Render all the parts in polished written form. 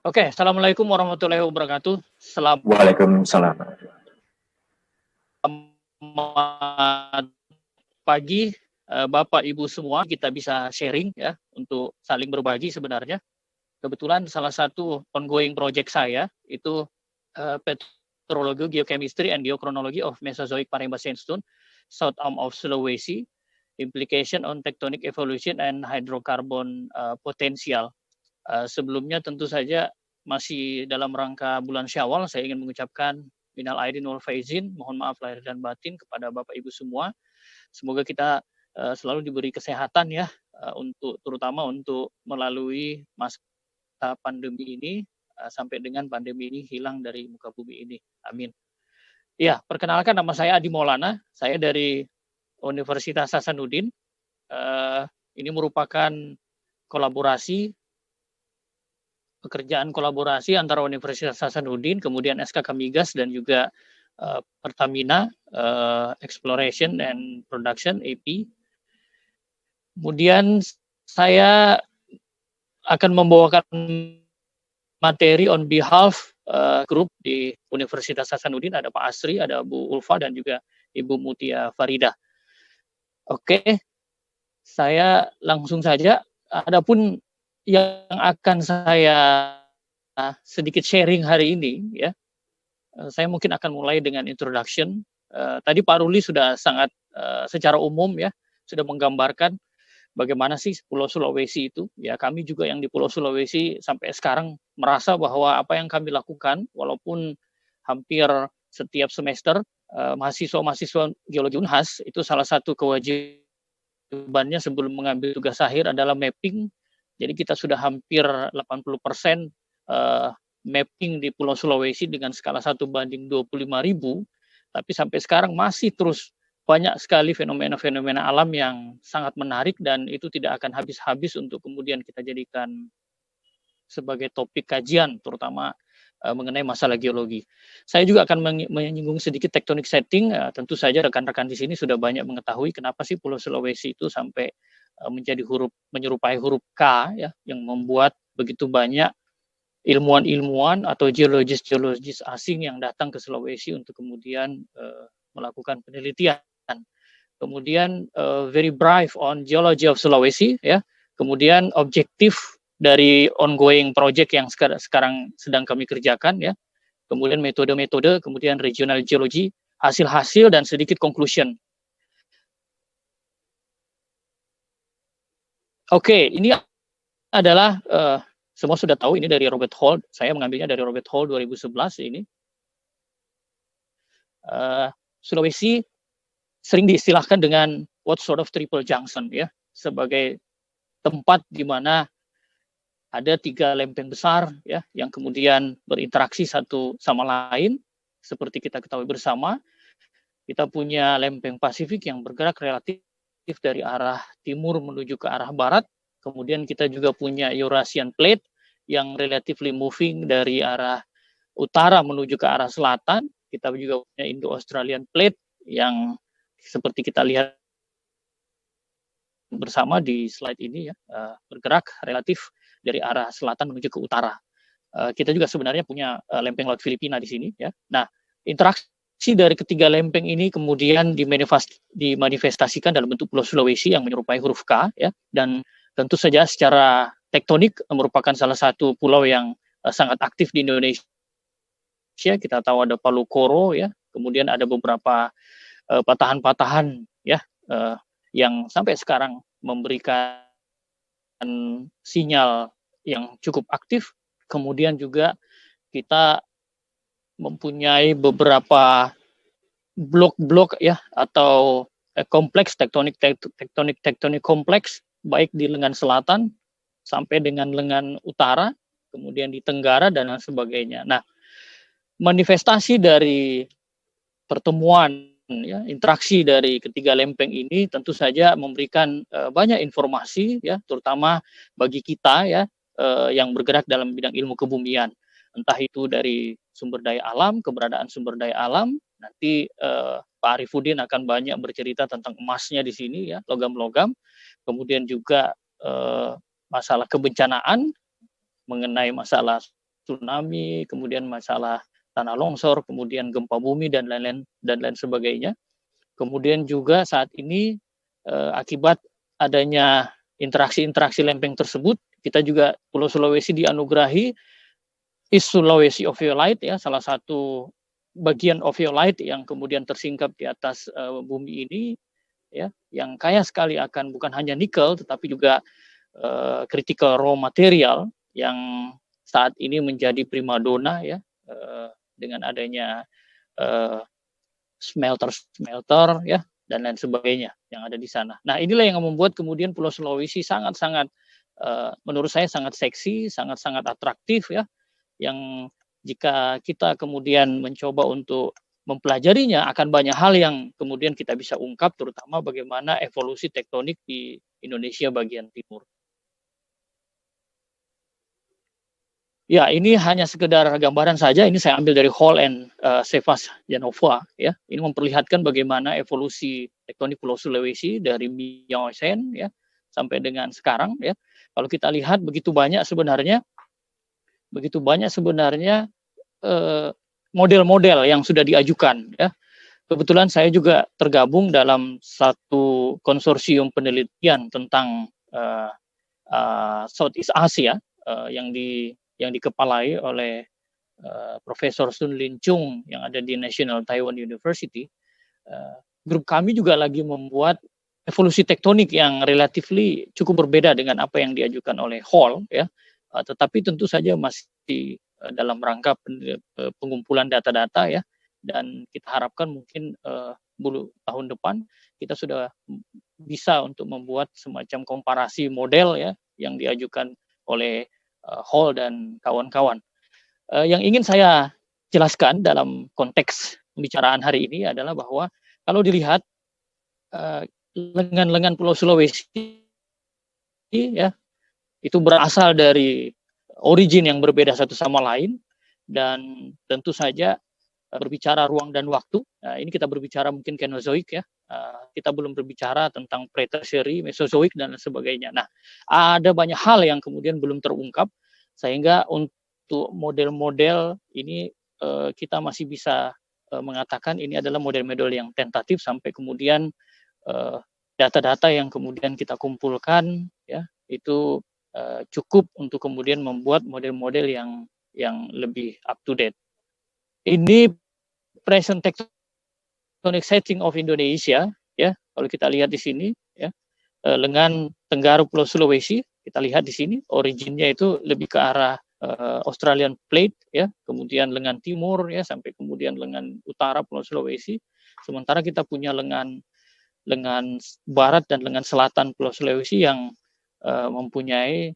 Oke, assalamualaikum warahmatullahi wabarakatuh. Selamat Waalaikumsalam. pagi, Bapak Ibu semua. Kita bisa sharing ya untuk saling berbagi sebenarnya. Kebetulan salah satu ongoing project saya itu Petrology, Geochemistry, and Geochronology of Mesozoic Paremba Sandstone, South Arm of Sulawesi, Implication on Tectonic Evolution and Hydrocarbon Potential. Sebelumnya tentu saja masih dalam rangka bulan Syawal, saya ingin mengucapkan minal aidin wal faizin, mohon maaf lahir dan batin kepada Bapak Ibu semua. Semoga kita selalu diberi kesehatan ya, terutama untuk melalui masa pandemi ini, sampai dengan pandemi ini hilang dari muka bumi ini. Amin. Ya, perkenalkan, nama saya Adi Maulana, saya dari Universitas Hasanuddin. Ini merupakan pekerjaan kolaborasi antara Universitas Hasanuddin, kemudian SKK Migas, dan juga Pertamina Exploration and Production (AP). Kemudian saya akan membawakan materi on behalf grup di Universitas Hasanuddin. Ada Pak Asri, ada Bu Ulfa, dan juga Ibu Mutia Farida. Oke, saya langsung saja. Adapun yang akan saya sedikit sharing hari ini ya, saya mungkin akan mulai dengan introduction. Tadi Pak Ruli sudah sangat secara umum ya sudah menggambarkan bagaimana sih Pulau Sulawesi itu. Ya, kami juga yang di Pulau Sulawesi sampai sekarang merasa bahwa apa yang kami lakukan, walaupun hampir setiap semester mahasiswa-mahasiswa geologi Unhas itu salah satu kewajibannya sebelum mengambil tugas akhir adalah mapping. Jadi kita sudah hampir 80% mapping di Pulau Sulawesi dengan skala 1:25.000, tapi sampai sekarang masih terus banyak sekali fenomena-fenomena alam yang sangat menarik dan itu tidak akan habis-habis untuk kemudian kita jadikan sebagai topik kajian, terutama mengenai masalah geologi. Saya juga akan menyinggung sedikit tectonic setting. Tentu saja rekan-rekan di sini sudah banyak mengetahui kenapa sih Pulau Sulawesi itu sampai menyerupai huruf K ya, yang membuat begitu banyak ilmuwan-ilmuwan atau geologis asing yang datang ke Sulawesi untuk kemudian melakukan penelitian. Kemudian very brief on geology of Sulawesi ya. Kemudian objektif dari ongoing project yang sekarang sedang kami kerjakan ya. Kemudian metode-metode, kemudian regional geology, hasil-hasil, dan sedikit conclusion. Oke, ini adalah semua sudah tahu ini dari Robert Hall. Saya mengambilnya dari Robert Hall 2011 ini. Sulawesi sering diistilahkan dengan what sort of triple junction ya, sebagai tempat di mana ada 3 lempeng besar ya yang kemudian berinteraksi satu sama lain. Seperti kita ketahui bersama, kita punya lempeng Pasifik yang bergerak relatif dari arah timur menuju ke arah barat. Kemudian kita juga punya Eurasian Plate yang relatively moving dari arah utara menuju ke arah selatan. Kita juga punya Indo-Australian Plate yang seperti kita lihat bersama di slide ini ya, bergerak relatif dari arah selatan menuju ke utara. Kita juga sebenarnya punya lempeng Laut Filipina di sini ya. Nah, interaksi dari ketiga lempeng ini kemudian dimanifestasikan dalam bentuk Pulau Sulawesi yang menyerupai huruf K ya, dan tentu saja secara tektonik merupakan salah satu pulau yang sangat aktif di Indonesia. Kita tahu ada Palu Koro ya, kemudian ada beberapa patahan-patahan ya yang sampai sekarang memberikan sinyal yang cukup aktif. Kemudian juga kita mempunyai beberapa blok-blok ya atau kompleks tektonik kompleks, baik di lengan selatan sampai dengan lengan utara, kemudian di tenggara dan lain sebagainya. Nah, manifestasi dari pertemuan ya, interaksi dari ketiga lempeng ini tentu saja memberikan banyak informasi ya, terutama bagi kita ya yang bergerak dalam bidang ilmu kebumian. Entah itu dari sumber daya alam, keberadaan sumber daya alam. Nanti Pak Arifuddin akan banyak bercerita tentang emasnya di sini ya, logam-logam. Kemudian juga masalah kebencanaan, mengenai masalah tsunami, kemudian masalah tanah longsor, kemudian gempa bumi dan lain-lain sebagainya. Kemudian juga saat ini akibat adanya interaksi-interaksi lempeng tersebut, kita juga Pulau Sulawesi dianugerahi East Sulawesi Ophiolite ya, salah satu bagian ophiolite yang kemudian tersingkap di atas bumi ini ya, yang kaya sekali akan bukan hanya nikel tetapi juga critical raw material yang saat ini menjadi primadona ya, dengan adanya smelter ya dan lain sebagainya yang ada di sana. Nah, inilah yang membuat kemudian Pulau Sulawesi sangat-sangat menurut saya sangat seksi, sangat-sangat atraktif ya, yang jika kita kemudian mencoba untuk mempelajarinya akan banyak hal yang kemudian kita bisa ungkap, terutama bagaimana evolusi tektonik di Indonesia bagian timur. Ya, ini hanya sekedar gambaran saja. Ini saya ambil dari Hall and Sevas Janova ya. Ini memperlihatkan bagaimana evolusi tektonik Pulau Sulawesi dari Miocene ya sampai dengan sekarang ya. Kalau kita lihat begitu banyak sebenarnya model-model yang sudah diajukan ya. Kebetulan saya juga tergabung dalam satu konsorsium penelitian tentang Southeast Asia yang dikepalai oleh Profesor Sun Lin Chung yang ada di National Taiwan University. Grup kami juga lagi membuat evolusi tektonik yang relatifly cukup berbeda dengan apa yang diajukan oleh Hall ya, tetapi tentu saja masih dalam rangka pengumpulan data-data ya, dan kita harapkan mungkin tahun depan kita sudah bisa untuk membuat semacam komparasi model ya yang diajukan oleh Hall dan kawan-kawan. Yang ingin saya jelaskan dalam konteks pembicaraan hari ini adalah bahwa kalau dilihat lengan-lengan Pulau Sulawesi ya itu berasal dari origin yang berbeda satu sama lain, dan tentu saja berbicara ruang dan waktu. Nah, ini kita berbicara mungkin Kenozoik ya. Kita belum berbicara tentang Pre-Tertiary, Mesozoik dan sebagainya. Nah, ada banyak hal yang kemudian belum terungkap sehingga untuk model-model ini kita masih bisa mengatakan ini adalah model-model yang tentatif sampai kemudian data-data yang kemudian kita kumpulkan ya itu cukup untuk kemudian membuat model-model yang lebih up to date. Ini present tectonic setting of Indonesia ya, kalau kita lihat di sini ya, lengan Tenggara Pulau Sulawesi kita lihat di sini originnya itu lebih ke arah Australian Plate ya, kemudian lengan timur ya sampai kemudian lengan utara Pulau Sulawesi, sementara kita punya lengan barat dan lengan selatan Pulau Sulawesi yang mempunyai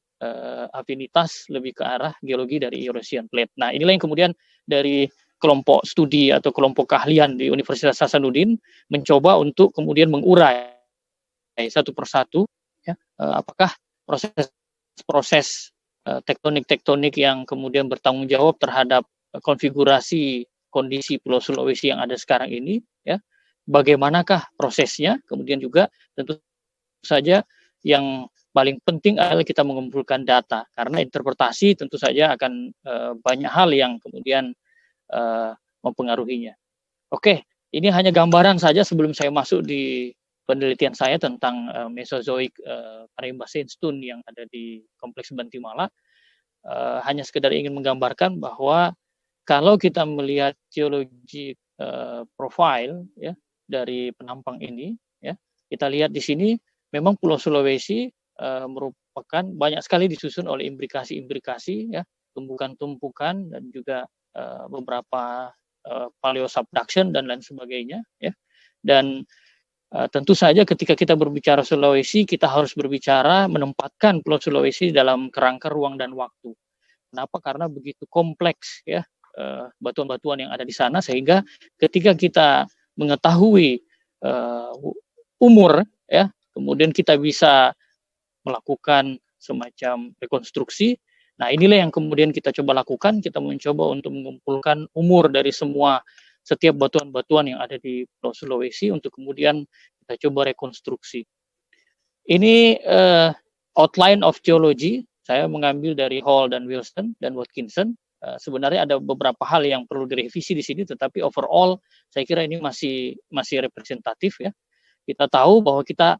afinitas lebih ke arah geologi dari Eurasian Plate. Nah, inilah yang kemudian dari kelompok studi atau kelompok keahlian di Universitas Hasanuddin mencoba untuk kemudian mengurai satu persatu ya, apakah proses tektonik yang kemudian bertanggung jawab terhadap konfigurasi kondisi Pulau Sulawesi yang ada sekarang ini ya, bagaimanakah prosesnya, kemudian juga tentu saja yang paling penting adalah kita mengumpulkan data, karena interpretasi tentu saja akan banyak hal yang kemudian mempengaruhinya. Oke, ini hanya gambaran saja sebelum saya masuk di penelitian saya tentang Mesozoik Marimba Sandstone yang ada di Kompleks Bantimala. Hanya sekedar ingin menggambarkan bahwa kalau kita melihat geologi profile ya dari penampang ini ya, kita lihat di sini memang Pulau Sulawesi merupakan banyak sekali disusun oleh imbrikasi-imbrikasi ya, tumpukan-tumpukan dan juga beberapa paleo subduction dan lain sebagainya ya. Dan tentu saja ketika kita berbicara Sulawesi, kita harus berbicara menempatkan Pulau Sulawesi dalam kerangka ruang dan waktu. Kenapa? Karena begitu kompleks ya batuan-batuan yang ada di sana, sehingga ketika kita mengetahui umur ya, kemudian kita bisa melakukan semacam rekonstruksi. Nah, inilah yang kemudian kita coba lakukan. Kita mencoba untuk mengumpulkan umur dari setiap batuan-batuan yang ada di Pulau Sulawesi untuk kemudian kita coba rekonstruksi. Ini outline of geology. Saya mengambil dari Hall dan Wilson dan Watkinson. sebenarnya ada beberapa hal yang perlu direvisi di sini, tetapi overall saya kira ini masih representatif ya. Kita tahu bahwa kita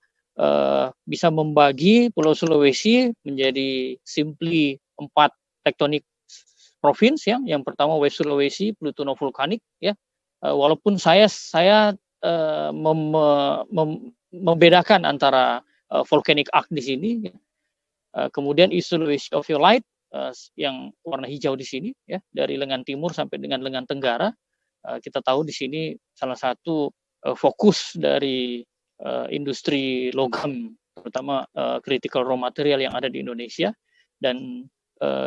bisa membagi Pulau Sulawesi menjadi simply 4 tektonik provinsi ya. Yang pertama West Sulawesi, Plutono-vulkanik ya. Walaupun saya membedakan antara volcanic arc di sini, kemudian East Sulawesi ophiolite yang warna hijau di sini ya, dari lengan timur sampai dengan lengan tenggara. Kita tahu di sini salah satu fokus dari industri logam, terutama critical raw material yang ada di Indonesia, dan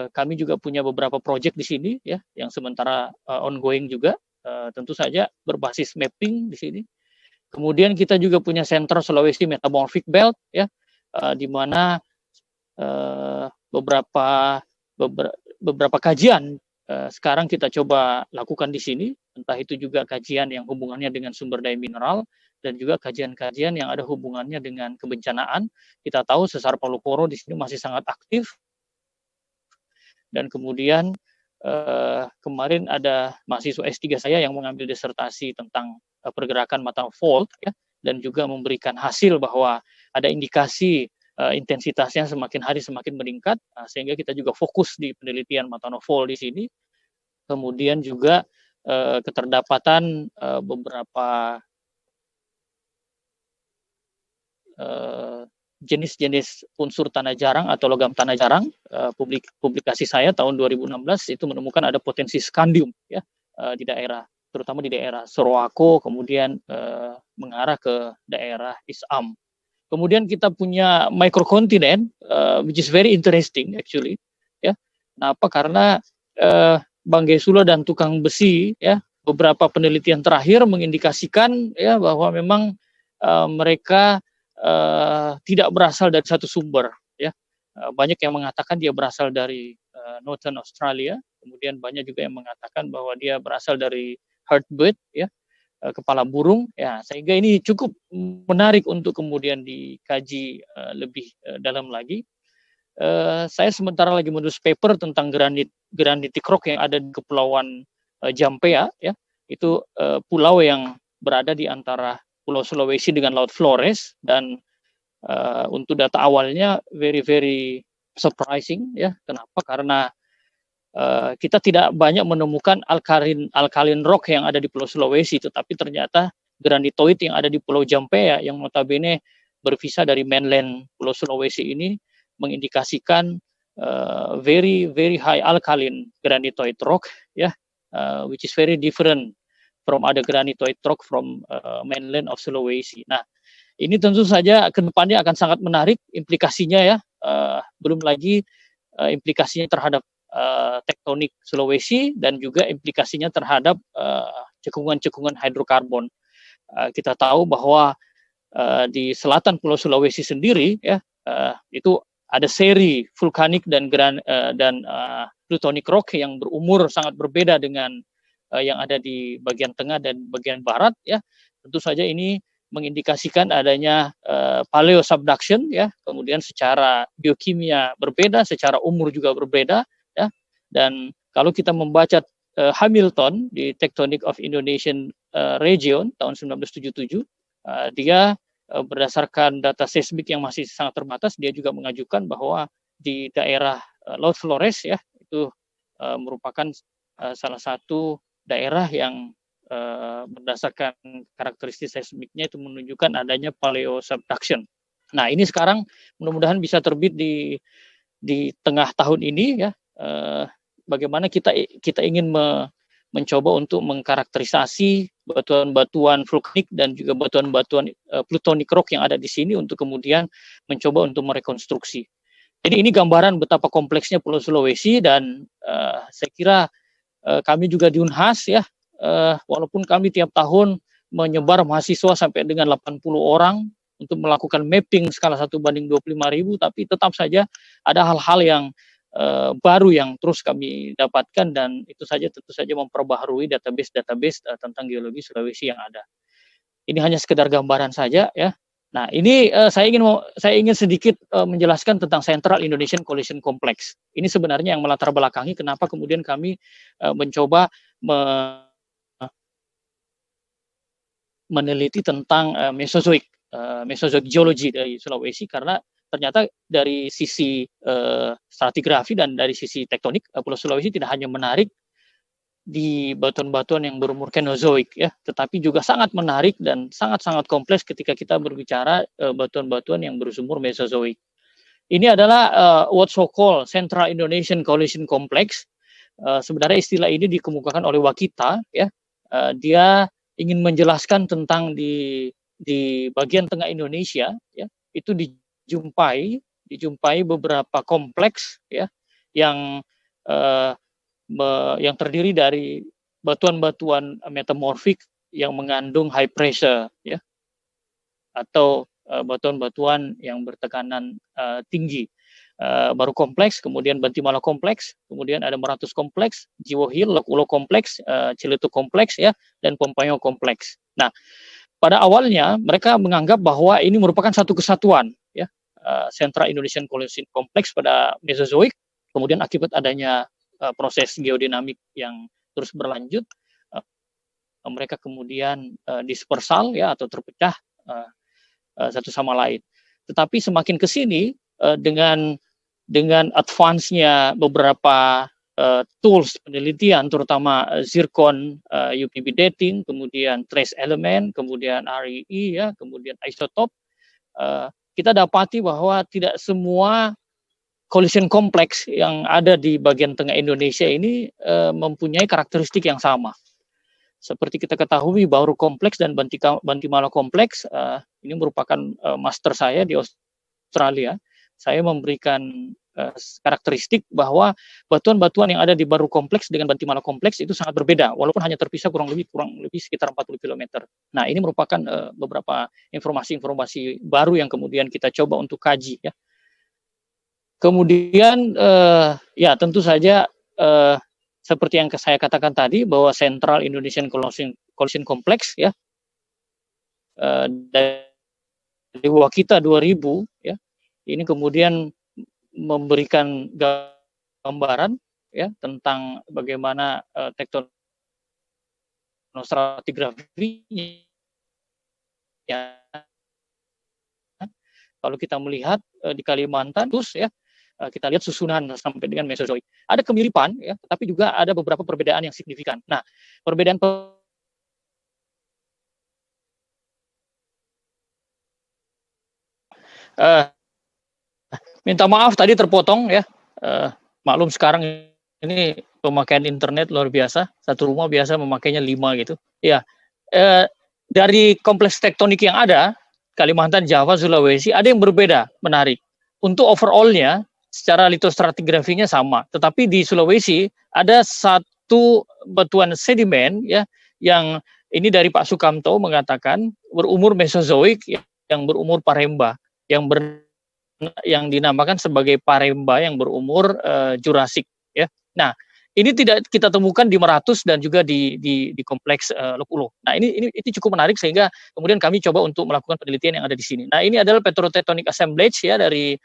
kami juga punya beberapa proyek di sini ya, yang sementara ongoing juga, tentu saja berbasis mapping di sini. Kemudian kita juga punya Center Sulawesi Metamorphic Belt ya, di mana beberapa kajian sekarang kita coba lakukan di sini, entah itu juga kajian yang hubungannya dengan sumber daya mineral dan juga kajian-kajian yang ada hubungannya dengan kebencanaan. Kita tahu sesar Palu Koro di sini masih sangat aktif, dan kemudian kemarin ada mahasiswa S3 saya yang mengambil disertasi tentang pergerakan Matano Fault ya, dan juga memberikan hasil bahwa ada indikasi intensitasnya semakin hari semakin meningkat, sehingga kita juga fokus di penelitian Matano Fault di sini. Kemudian juga keterdapatan beberapa jenis-jenis unsur tanah jarang atau logam tanah jarang. Publikasi saya tahun 2016 itu menemukan ada potensi skandium ya, di daerah, terutama di daerah Sorowako, kemudian mengarah ke daerah Isam. Kemudian kita punya microcontinent, which is very interesting actually ya. Kenapa? Karena Bang Gesula dan tukang besi ya, beberapa penelitian terakhir mengindikasikan ya bahwa memang mereka tidak berasal dari satu sumber ya. Banyak yang mengatakan dia berasal dari Northern Australia, kemudian banyak juga yang mengatakan bahwa dia berasal dari heartbird ya, kepala burung ya, sehingga ini cukup menarik untuk kemudian dikaji lebih dalam lagi. Saya sementara lagi menulis paper tentang granitic rock yang ada di Kepulauan Jampea ya, itu pulau yang berada di antara Pulau Sulawesi dengan Laut Flores, dan untuk data awalnya very surprising ya. Kenapa? Karena kita tidak banyak menemukan alkalin rock yang ada di Pulau Sulawesi, tetapi ternyata granitoid yang ada di Pulau Jampea yang notabene bervisa dari mainland Pulau Sulawesi ini mengindikasikan very high alkaline granitoid rock ya, which is very different from other granitoid rock from mainland of Sulawesi. Nah, ini tentu saja ke depannya akan sangat menarik implikasinya ya, belum lagi implikasinya terhadap tektonik Sulawesi dan juga implikasinya terhadap cekungan-cekungan hidrokarbon. Kita tahu bahwa di selatan Pulau Sulawesi sendiri ya, itu ada seri vulkanik dan plutonic rock yang berumur sangat berbeda dengan yang ada di bagian tengah dan bagian barat ya. Tentu saja ini mengindikasikan adanya paleo subduction ya, kemudian secara biokimia berbeda, secara umur juga berbeda ya. Dan kalau kita membaca Hamilton di Tectonic of Indonesian Region tahun 1977, dia berdasarkan data seismik yang masih sangat terbatas, dia juga mengajukan bahwa di daerah Laut Flores ya, itu merupakan salah satu daerah yang berdasarkan karakteristik seismiknya itu menunjukkan adanya paleo subduction. Nah, ini sekarang mudah-mudahan bisa terbit di tengah tahun ini ya. Bagaimana kita ingin mencoba untuk mengkarakterisasi batuan-batuan vulkanik dan juga batuan-batuan plutonic rock yang ada di sini untuk kemudian mencoba untuk merekonstruksi. Jadi ini gambaran betapa kompleksnya Pulau Sulawesi, dan saya kira kami juga di Unhas ya, walaupun kami tiap tahun menyebar mahasiswa sampai dengan 80 orang untuk melakukan mapping skala 1:25.000, tapi tetap saja ada hal-hal yang baru yang terus kami dapatkan, dan itu saja tentu saja memperbaharui database tentang geologi Sulawesi yang ada. Ini hanya sekedar gambaran saja ya. Nah, ini saya ingin sedikit menjelaskan tentang Central Indonesian Collision Complex. Ini sebenarnya yang melatar belakangi kenapa kemudian kami mencoba meneliti tentang Mesozoic geology dari Sulawesi, karena ternyata dari sisi stratigrafi dan dari sisi tektonik, Pulau Sulawesi tidak hanya menarik di batuan-batuan yang berumur Kenozoik ya, tetapi juga sangat menarik dan sangat-sangat kompleks ketika kita berbicara batuan-batuan yang bersumur Mesozoik. Ini adalah what so called Central Indonesian Collision Complex. Sebenarnya istilah ini dikemukakan oleh Wakita ya. Dia ingin menjelaskan tentang di bagian tengah Indonesia ya, itu dijumpai beberapa kompleks ya yang yang terdiri dari batuan-batuan metamorfik yang mengandung high pressure ya, atau batuan-batuan yang bertekanan tinggi. Baru kompleks, kemudian Bantimala kompleks, kemudian ada Meratus kompleks, Jiwo Hill, Lok Ulo kompleks, Ciletuh kompleks ya, dan Pompayo kompleks. Nah, pada awalnya mereka menganggap bahwa ini merupakan satu kesatuan ya, Central Indonesian Collision Complex pada Mesozoik. Kemudian akibat adanya proses geodinamik yang terus berlanjut, mereka kemudian dispersal ya, atau terpecah satu sama lain. Tetapi semakin ke sini dengan advance-nya beberapa tools penelitian, terutama zircon UPB dating, kemudian trace element, kemudian REE ya, kemudian isotop, kita dapati bahwa tidak semua collision kompleks yang ada di bagian tengah Indonesia ini mempunyai karakteristik yang sama. Seperti kita ketahui, Bauru kompleks dan Bantimala kompleks ini merupakan master saya di Australia. Saya memberikan karakteristik bahwa batuan-batuan yang ada di Bauru kompleks dengan Bantimala kompleks itu sangat berbeda, walaupun hanya terpisah kurang lebih sekitar 40 km. Nah, ini merupakan beberapa informasi-informasi baru yang kemudian kita coba untuk kaji ya. Kemudian ya tentu saja seperti yang saya katakan tadi, bahwa Central Indonesian Collision Complex ya, dari Wakita 2000 ya, ini kemudian memberikan gambaran ya tentang bagaimana tektonostratigrafinya ya. Kalau kita melihat di Kalimantan terus ya, kita lihat susunan sampai dengan Mesozoik. Ada kemiripan ya, tapi juga ada beberapa perbedaan yang signifikan. Nah, perbedaan minta maaf tadi terpotong ya. Maklum sekarang ini pemakaian internet luar biasa. Satu rumah biasa memakainya 5 gitu. Ya, dari kompleks tektonik yang ada, Kalimantan, Jawa, Sulawesi, ada yang berbeda, menarik. Untuk overall-nya, secara litostratigrafinya sama. Tetapi di Sulawesi ada satu batuan sedimen ya, yang ini dari Pak Sukamto mengatakan berumur Mesozoik, yang berumur Paremba, yang dinamakan sebagai Paremba yang berumur Jurasik ya. Nah, ini tidak kita temukan di Meratus dan juga di kompleks Lok Ulo. Nah, ini cukup menarik sehingga kemudian kami coba untuk melakukan penelitian yang ada di sini. Nah, ini adalah petrotectonic assemblage ya dari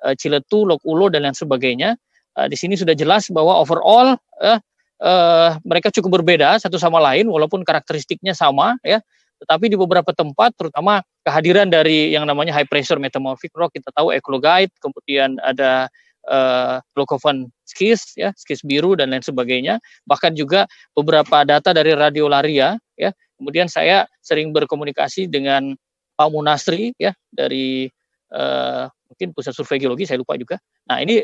Ciletuh, Lok Ulo dan lain sebagainya. Di sini sudah jelas bahwa overall mereka cukup berbeda satu sama lain walaupun karakteristiknya sama ya. Tetapi di beberapa tempat, terutama kehadiran dari yang namanya high pressure metamorphic rock, kita tahu eclogite, kemudian ada Lokovan skis ya, skis biru dan lain sebagainya, bahkan juga beberapa data dari radiolaria ya. Kemudian saya sering berkomunikasi dengan Pak Munasri ya dari mungkin Pusat Survei Geologi, saya lupa juga. Nah, ini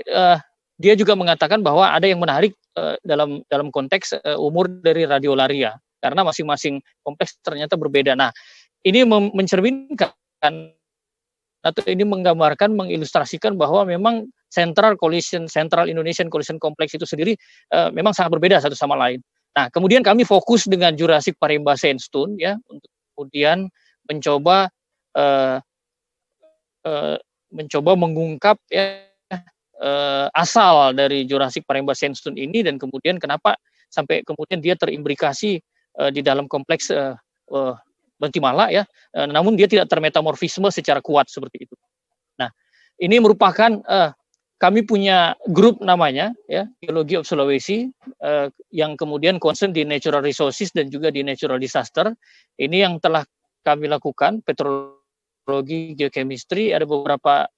dia juga mengatakan bahwa ada yang menarik dalam konteks umur dari radiolaria, karena masing-masing kompleks ternyata berbeda. Nah, ini mencerminkan atau ini menggambarkan, mengilustrasikan bahwa memang Central Indonesian Collision Complex itu sendiri memang sangat berbeda satu sama lain. Nah, kemudian kami fokus dengan Jurassic Paremba Sandstone ya, untuk kemudian mencoba mengungkap ya asal dari Jurassic Paremba Sandstone ini, dan kemudian kenapa sampai kemudian dia terimplikasi di dalam kompleks Bantimala ya, namun dia tidak termetamorfisme secara kuat seperti itu. Nah, ini merupakan kami punya grup namanya ya, Geology of Sulawesi, yang kemudian concern di natural resources dan juga di natural disaster. Ini yang telah kami lakukan, petrologi, geochemistry, ada beberapa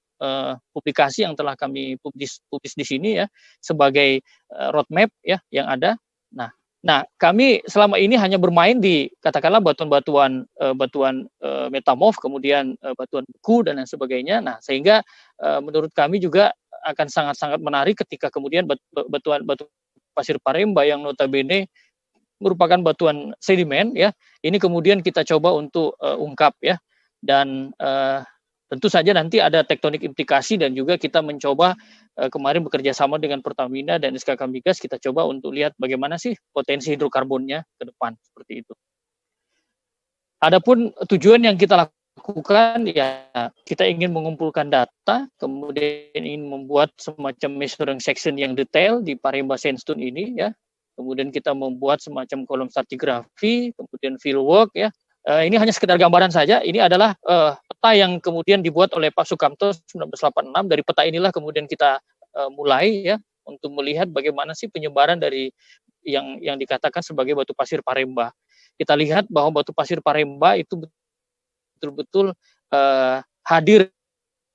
publikasi yang telah kami publis di sini ya, sebagai roadmap ya yang ada. Nah, kami selama ini hanya bermain di katakanlah batuan-batuan metamorf, kemudian batuan beku dan lain sebagainya. Nah, sehingga menurut kami juga akan sangat-sangat menarik ketika kemudian batu pasir Paremba yang notabene merupakan batuan sedimen ya, ini kemudian kita coba untuk ungkap ya, dan tentu saja nanti ada tektonik implikasi dan juga kita mencoba kemarin bekerja sama dengan Pertamina dan SKK Migas, kita coba untuk lihat bagaimana sih potensi hidrokarbonnya ke depan seperti itu. Adapun tujuan yang kita lakukan ya, kita ingin mengumpulkan data, kemudian ingin membuat semacam measuring section yang detail di Paremba Sandstone ini ya. Kemudian kita membuat semacam kolom stratigrafi, kemudian fieldwork ya. Ini hanya sekedar gambaran saja. Ini adalah peta yang kemudian dibuat oleh Pak Sukamto 1986. Dari peta inilah kemudian kita mulai ya untuk melihat bagaimana sih penyebaran dari yang dikatakan sebagai batu pasir Paremba. Kita lihat bahwa batu pasir Paremba itu betul-betul hadir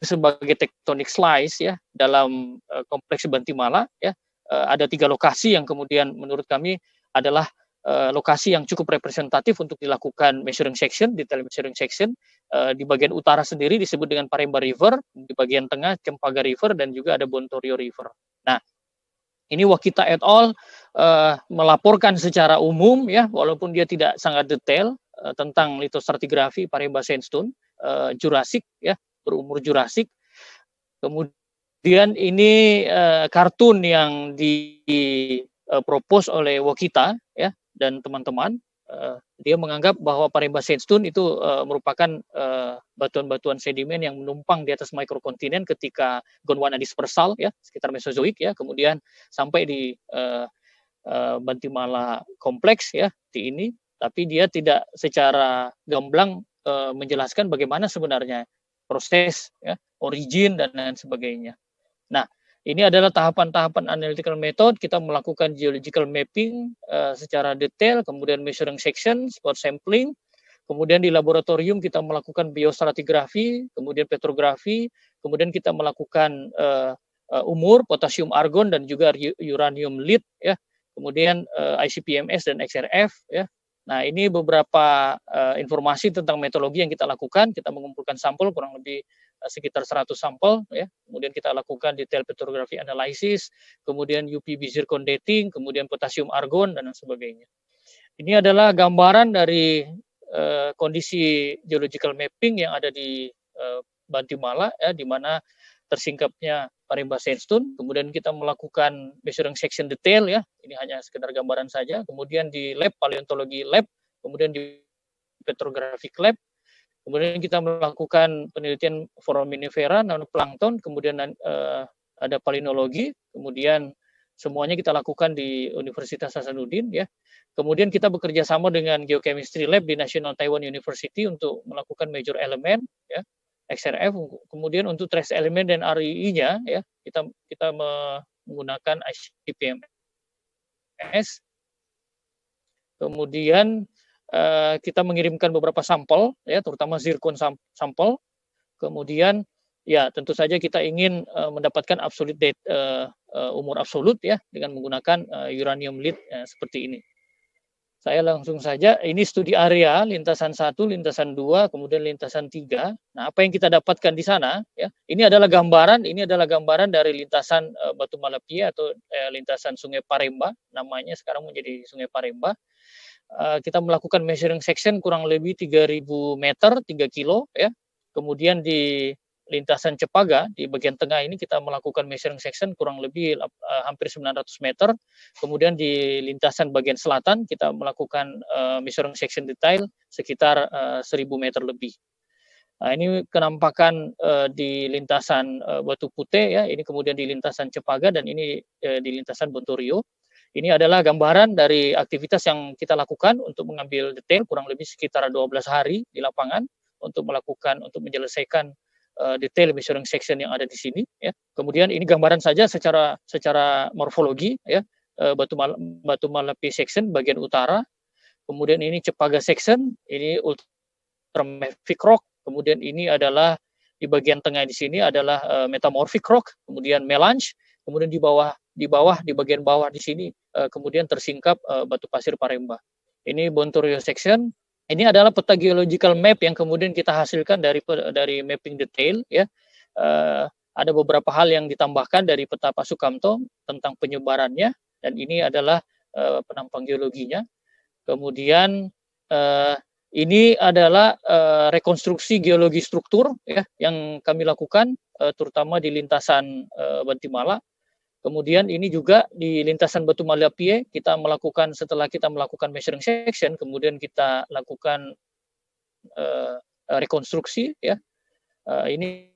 sebagai tectonic slice ya dalam kompleks Bantimala ya. Ada 3 lokasi yang kemudian menurut kami adalah lokasi yang cukup representatif untuk dilakukan measuring section, detail measuring section. Di bagian utara sendiri disebut dengan Paremba River, di bagian tengah Cempaka River, dan juga ada Bontorio River. Nah, ini Wakita et al. Melaporkan secara umum ya, walaupun dia tidak sangat detail tentang litostratigrafi Paremba Sandstone Jurassic ya, berumur Jurassic. Kemudian ini kartun yang dipropos oleh Wakita ya dan teman-teman. Dia menganggap bahwa Paremba Sandstone itu merupakan batuan-batuan sedimen yang menumpang di atas mikrokontinen ketika Gondwana dispersal ya, sekitar Mesozoik ya, kemudian sampai di Bantimala kompleks ya di ini, tapi dia tidak secara gamblang menjelaskan bagaimana sebenarnya proses ya, origin dan lain sebagainya. Nah, ini adalah tahapan-tahapan analytical method. Kita melakukan geological mapping secara detail, kemudian measuring section, spot sampling, kemudian di laboratorium kita melakukan biostratigrafi, kemudian petrografi, kemudian kita melakukan umur, potasium argon, dan juga uranium lead, ya. Kemudian ICP-MS dan XRF, ya. Nah, ini beberapa informasi tentang metodologi yang kita lakukan. Kita mengumpulkan sampel kurang lebih sekitar 100 sampel ya. Kemudian kita lakukan detail petrografi analisis, kemudian UPB zircon dating, kemudian potasium argon dan sebagainya. Ini adalah gambaran dari kondisi geological mapping yang ada di Bantimala ya, di mana tersingkapnya Paremba Sandstone. Kemudian kita melakukan measuring section detail ya. Ini hanya sekedar gambaran saja. Kemudian di lab paleontologi lab, kemudian di petrographic lab. Kemudian kita melakukan penelitian foraminifera, nanoplankton, kemudian ada palinologi, kemudian semuanya kita lakukan di Universitas Hasanuddin ya. Kemudian kita bekerja sama dengan Geochemistry Lab di National Taiwan University untuk melakukan major element ya, XRF. Kemudian untuk trace element dan RII-nya ya, kita menggunakan ICP-MS. Kemudian kita mengirimkan beberapa sampel ya, terutama zircon sampel. Kemudian ya tentu saja kita ingin mendapatkan absolute date, umur absolut ya dengan menggunakan uranium lead seperti ini. Saya langsung saja, ini studi area lintasan 1, lintasan 2, kemudian lintasan 3. Nah, apa yang kita dapatkan di sana ya? Ini adalah gambaran dari lintasan Batu Malapia atau lintasan Sungai Paremba, namanya sekarang menjadi Sungai Paremba. Kita melakukan measuring section kurang lebih 3.000 meter, 3 kilo ya. Kemudian di lintasan Cepaga di bagian tengah ini kita melakukan measuring section kurang lebih hampir 900 meter. Kemudian di lintasan bagian selatan kita melakukan measuring section detail sekitar 1.000 meter lebih. Nah, ini kenampakan di lintasan Batu Putih ya, ini kemudian di lintasan Cepaga dan ini di lintasan Bontorio. Ini adalah gambaran dari aktivitas yang kita lakukan untuk mengambil detail kurang lebih sekitar 12 hari di lapangan untuk menyelesaikan detail measuring section yang ada di sini ya. Kemudian ini gambaran saja secara morfologi ya. Batu Malapi section bagian utara, kemudian ini Cepaga section, ini ultramafic rock, kemudian ini adalah di bagian tengah di sini adalah metamorphic rock, kemudian melange, kemudian di bagian bawah di sini kemudian tersingkap batu pasir Paremba. Ini Bontorio section. Ini adalah peta geological map yang kemudian kita hasilkan dari mapping detail ya. Ada beberapa hal yang ditambahkan dari peta Pak Sukamto tentang penyebarannya, dan ini adalah penampang geologinya. Kemudian ini adalah rekonstruksi geologi struktur ya yang kami lakukan terutama di lintasan Bantimala. Kemudian ini juga di lintasan Batu Malapie setelah kita melakukan measuring section, kemudian kita lakukan rekonstruksi ya. Ini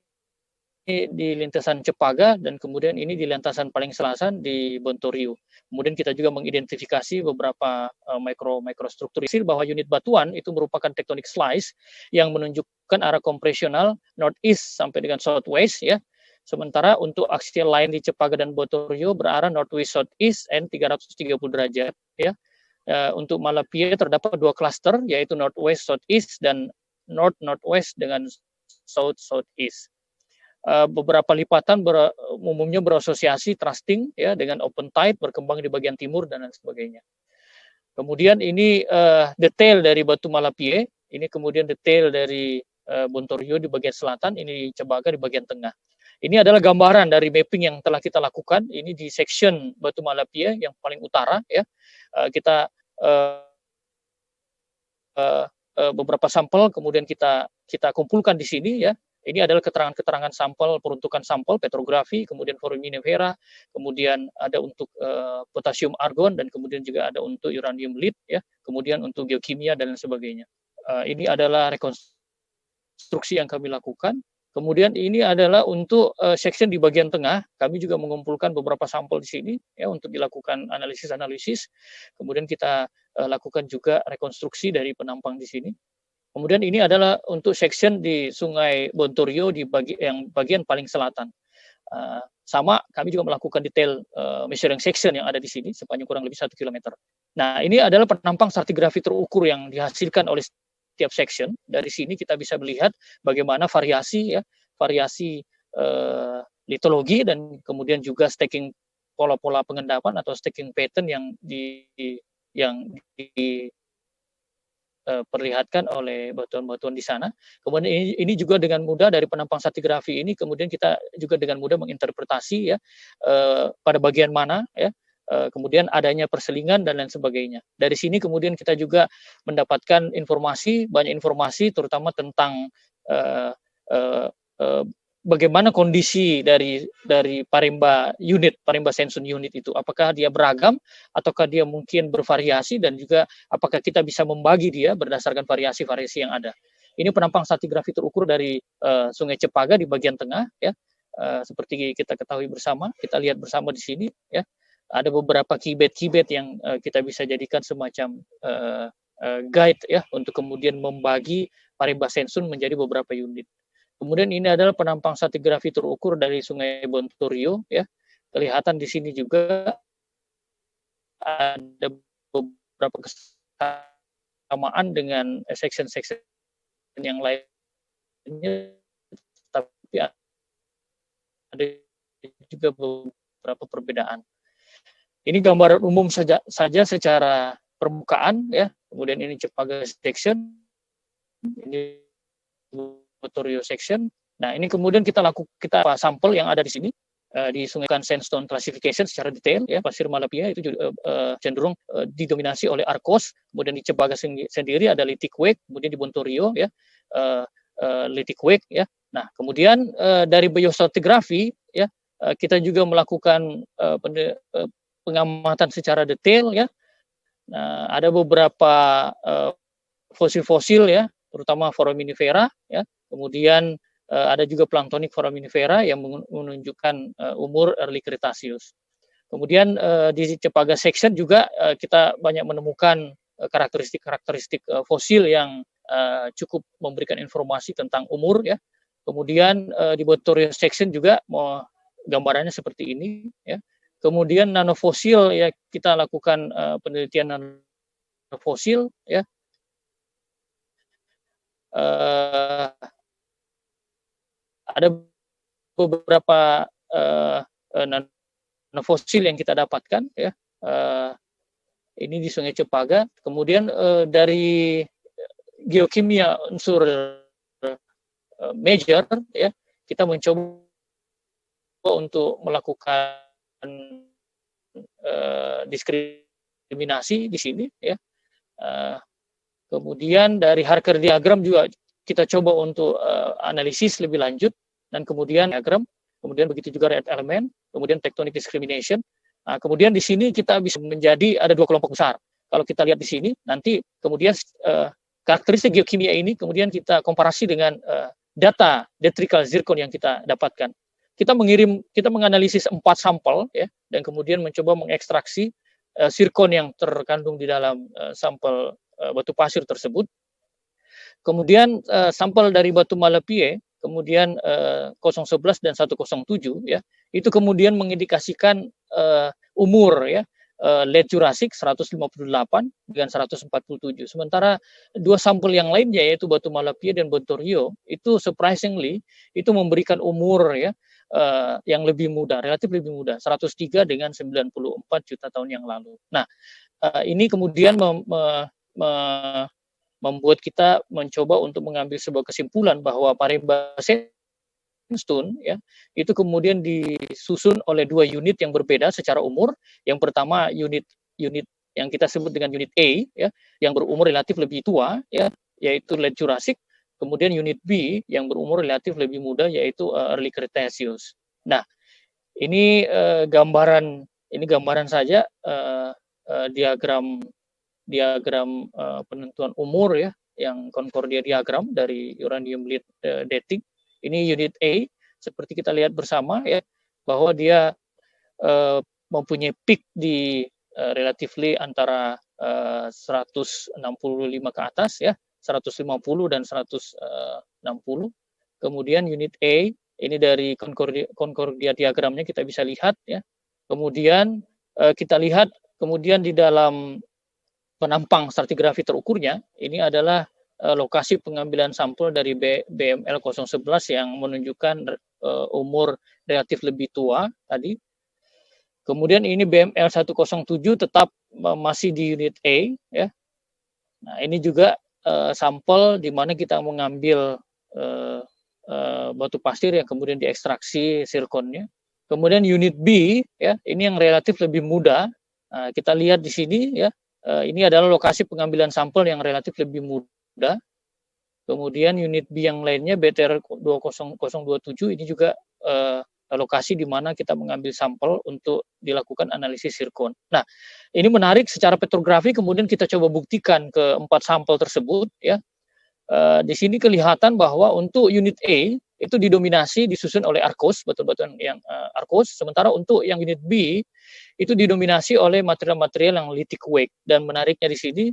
di lintasan Cepaga, dan kemudian ini di lintasan paling selatan di Bontorio. Kemudian kita juga mengidentifikasi beberapa mikrostruktur bahwa unit batuan itu merupakan tectonic slice yang menunjukkan arah kompresional northeast sampai dengan southwest ya. Sementara untuk axial line di Cepaga dan Bontorio berarah northwest southeast and 330 derajat ya. Untuk Malapie terdapat dua klaster yaitu northwest southeast dan northwest dengan southeast. Beberapa lipatan umumnya berasosiasi thrusting ya dengan open tide berkembang di bagian timur dan lain sebagainya. Kemudian ini detail dari Batu Malapie, ini kemudian detail dari Bontorio di bagian selatan, ini Cepaga di bagian tengah. Ini adalah gambaran dari mapping yang telah kita lakukan. Ini di section Batu Malapie yang paling utara ya. Kita beberapa sampel kemudian kita kumpulkan di sini ya. Ini adalah keterangan-keterangan sampel, peruntukan sampel petrografi, kemudian foraminifera, kemudian ada untuk potasium argon, dan kemudian juga ada untuk uranium lead ya, kemudian untuk geokimia dan lain sebagainya. Ini adalah rekonstruksi yang kami lakukan. Kemudian ini adalah untuk section di bagian tengah, kami juga mengumpulkan beberapa sampel di sini ya untuk dilakukan analisis. Kemudian kita lakukan juga rekonstruksi dari penampang di sini. Kemudian ini adalah untuk section di Sungai Bontorio di bagian paling selatan. Sama kami juga melakukan detail measuring section yang ada di sini sepanjang kurang lebih 1 km. Nah, ini adalah penampang stratigrafi terukur yang dihasilkan oleh setiap section. Dari sini kita bisa melihat bagaimana variasi litologi dan kemudian juga stacking pola-pola pengendapan atau stacking pattern yang diperlihatkan oleh batuan-batuan di sana. Kemudian ini juga dengan mudah dari penampang stratigrafi ini kemudian kita juga dengan mudah menginterpretasi ya pada bagian mana ya. Kemudian adanya perselingan dan lain sebagainya. Dari sini kemudian kita juga mendapatkan banyak informasi terutama tentang bagaimana kondisi dari Paremba Sandstone unit itu. Apakah dia beragam ataukah dia mungkin bervariasi, dan juga apakah kita bisa membagi dia berdasarkan variasi-variasi yang ada. Ini penampang stratigrafi terukur dari Sungai Cepaga di bagian tengah ya. Seperti kita ketahui bersama, kita lihat bersama di sini ya. Ada beberapa kibet yang kita bisa jadikan semacam guide ya untuk kemudian membagi Paremba Sandstone menjadi beberapa unit. Kemudian ini adalah penampang stratigrafi terukur dari Sungai Bontorio ya. Kelihatan di sini juga ada beberapa kesamaan dengan section-section yang lainnya, tapi ada juga beberapa perbedaan. Ini gambaran umum saja secara permukaan ya. Kemudian ini Cepaga section, ini Bontorio section. Nah, ini kemudian kita sampel yang ada di sini di Sungai Sandstone Classification secara detail ya. Pasir Malapie itu juga cenderung didominasi oleh arkos. Kemudian di Cepaga sendiri ada lithic wake, kemudian di Bontorio ya lithic wake ya. Nah, kemudian dari biostratigrafi ya kita juga melakukan pengamatan secara detail ya. Nah, ada beberapa fosil-fosil ya, terutama foraminifera ya. Kemudian ada juga planktonic foraminifera yang menunjukkan umur early Cretaceous. Kemudian di Cepaga section juga kita banyak menemukan karakteristik-karakteristik fosil yang cukup memberikan informasi tentang umur ya. Kemudian di Botorio section juga gambarannya seperti ini ya. Kemudian nanofosil ya, kita lakukan penelitian nanofosil ya. Ada beberapa nanofosil yang kita dapatkan ya. Ini di Sungai Cepaga. Kemudian dari geokimia unsur major ya, kita mencoba untuk melakukan diskriminasi di sini ya. Kemudian dari Harker diagram juga kita coba untuk analisis lebih lanjut, dan kemudian diagram, kemudian begitu juga red element, kemudian tectonic discrimination. Nah, kemudian di sini kita bisa menjadi ada dua kelompok besar. Kalau kita lihat di sini, nanti kemudian karakteristik geokimia ini kemudian kita komparasi dengan data detrical zircon yang kita dapatkan. Kita menganalisis 4 sampel ya, dan kemudian mencoba mengekstraksi zircon yang terkandung di dalam sampel batu pasir tersebut. Kemudian sampel dari batu Malapie, kemudian 011 dan 107 ya, itu kemudian mengindikasikan umur ya, late Jurassic 158 dengan 147. Sementara dua sampel yang lainnya yaitu batu Malapie dan Botorio itu surprisingly itu memberikan umur ya yang lebih muda, relatif lebih muda, 103 dengan 94 juta tahun yang lalu. Nah, ini kemudian membuat kita mencoba untuk mengambil sebuah kesimpulan bahwa Paremba sandstone ya, itu kemudian disusun oleh dua unit yang berbeda secara umur. Yang pertama unit yang kita sebut dengan unit A ya, yang berumur relatif lebih tua ya, yaitu late Jurassic. Kemudian unit B yang berumur relatif lebih muda yaitu early Cretaceous. Nah, ini gambaran saja diagram penentuan umur ya, yang Concordia diagram dari uranium lead dating. Ini unit A, seperti kita lihat bersama ya, bahwa dia mempunyai peak di relatively antara 165 ke atas ya, 150 dan 160. Kemudian unit A ini dari Concordia diagramnya kita bisa lihat ya. Kemudian kita lihat kemudian di dalam penampang stratigrafi terukurnya ini adalah lokasi pengambilan sampel dari BML 011 yang menunjukkan umur relatif lebih tua tadi. Kemudian ini BML 107 tetap masih di unit A ya. Nah, ini juga sampel di mana kita mengambil batu pasir yang kemudian diekstraksi zirkonnya. Kemudian unit B ya, ini yang relatif lebih muda. Nah, kita lihat di sini ya, ini adalah lokasi pengambilan sampel yang relatif lebih muda. Kemudian unit B yang lainnya BTR 20027 ini juga lokasi di mana kita mengambil sampel untuk dilakukan analisis zirkon. Nah, ini menarik secara petrografi, kemudian kita coba buktikan ke 4 sampel tersebut ya. Di sini kelihatan bahwa untuk unit A itu disusun oleh arkos, batu-batuan yang arkos, sementara untuk yang unit B itu didominasi oleh material-material yang lithic wake, dan menariknya di sini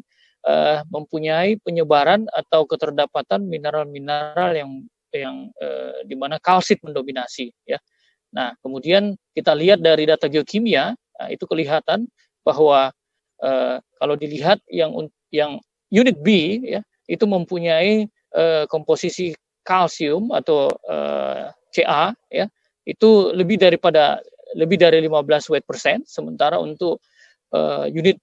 mempunyai penyebaran atau keterdapatan mineral-mineral yang di mana kalsit mendominasi ya. Nah, kemudian kita lihat dari data geokimia, itu kelihatan bahwa kalau dilihat yang unit B ya, itu mempunyai komposisi kalsium atau Ca ya, itu lebih dari 15 weight %, sementara untuk unit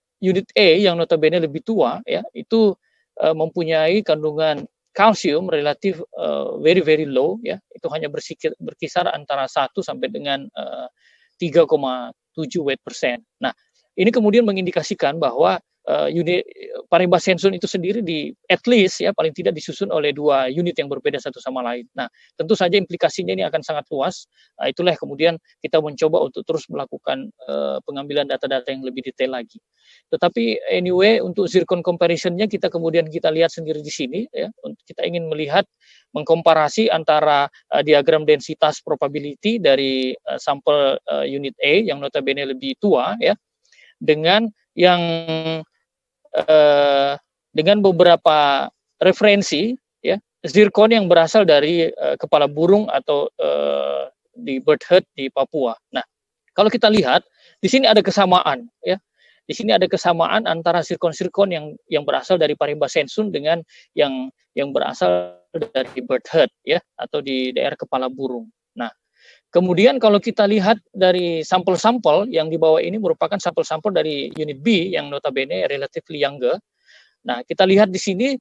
E yang notabene lebih tua ya, itu mempunyai kandungan kalsium relatif very low ya, itu hanya berkisar antara 1 sampai dengan 3,7 weight %. Nah, ini kemudian mengindikasikan bahwa unit Paribas Sensun itu sendiri at least ya paling tidak disusun oleh 2 unit yang berbeda satu sama lain. Nah, tentu saja implikasinya ini akan sangat luas. Itulah kemudian kita mencoba untuk terus melakukan pengambilan data-data yang lebih detail lagi. Tetapi anyway untuk zircon comparison-nya kita lihat sendiri di sini ya. Kita ingin melihat mengkomparasi antara diagram densitas probability dari sampel unit A yang notabene lebih tua ya dengan yang dengan beberapa referensi ya zircon yang berasal dari kepala burung atau di bird herd di Papua. Nah, kalau kita lihat di sini ada kesamaan ya. Di sini ada kesamaan antara zirkon-zirkon yang berasal dari Paribas Sensun dengan yang berasal dari bird herd ya atau di daerah kepala burung. Nah, kemudian kalau kita lihat dari sampel-sampel yang di bawah ini merupakan sampel-sampel dari unit B yang notabene relatively younger. Nah, kita lihat di sini